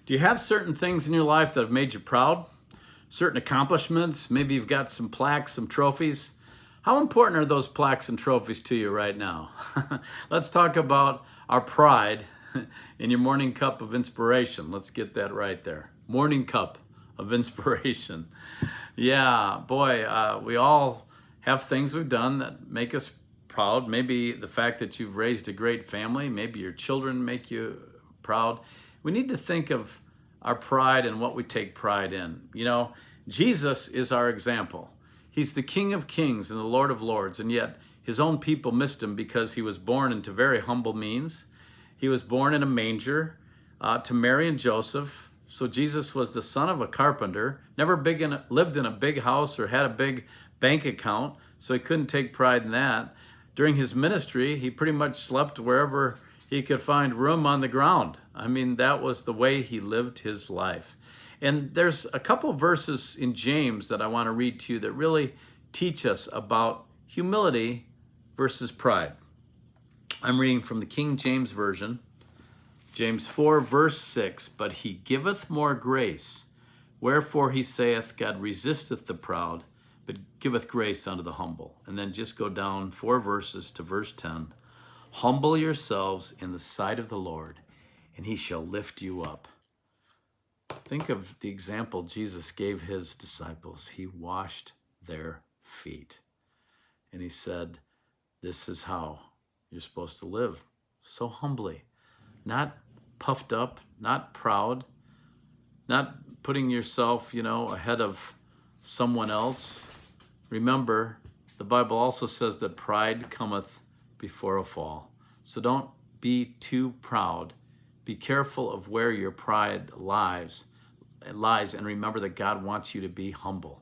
Do you have certain things in your life that have made you proud? Certain accomplishments? Maybe you've got some plaques, some trophies. How important are those plaques and trophies to you right now? Let's talk about our pride in your morning cup of inspiration. Let's get that right there. Morning cup of inspiration. Yeah, boy, we all have things we've done that make us proud. Maybe the fact that you've raised a great family, maybe your children make you proud. We need to think of our pride and what we take pride in. You know, Jesus is our example. He's the King of Kings and the Lord of Lords, and yet his own people missed him because he was born into very humble means. He was born in a manger to Mary and Joseph. So Jesus was the son of a carpenter, never lived in a big house or had a big bank account, so he couldn't take pride in that. During his ministry, he pretty much slept wherever he could find room on the ground. I mean, that was the way he lived his life. And there's a couple verses in James that I want to read to you that really teach us about humility versus pride. I'm reading from the King James Version, James 4, verse 6. But he giveth more grace, wherefore he saith, God resisteth the proud, but giveth grace unto the humble. And then just go down 4 verses to verse 10. Humble yourselves in the sight of the Lord, and he shall lift you up. Think of the example Jesus gave his disciples. He washed their feet. And he said, this is how you're supposed to live. So humbly, not puffed up, not proud, not putting yourself, ahead of someone else. Remember, the Bible also says that pride cometh before a fall. So don't be too proud. Be careful of where your pride lies, and remember that God wants you to be humble.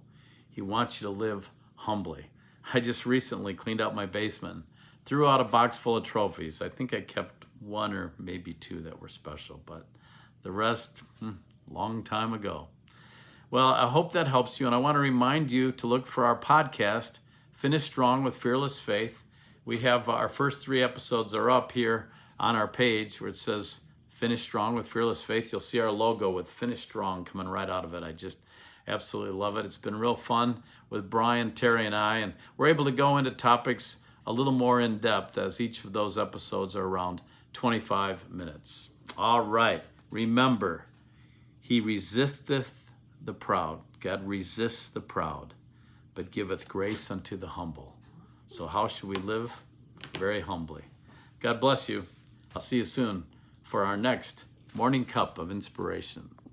He wants you to live humbly. I just recently cleaned out my basement, threw out a box full of trophies. I think I kept 1 or maybe 2 that were special, but the rest, long time ago. Well, I hope that helps you, and I want to remind you to look for our podcast, Finish Strong with Fearless Faith. We have our first 3 episodes are up here on our page where it says Finish Strong with Fearless Faith. You'll see our logo with Finish Strong coming right out of it. I just absolutely love it. It's been real fun with Brian, Terry, and I, and we're able to go into topics a little more in depth as each of those episodes are around 25 minutes. All right, remember, he resisteth the proud. God resists the proud, but giveth grace unto the humble. So how should we live? Very humbly. God bless you. I'll see you soon for our next Morning Cup of Inspiration.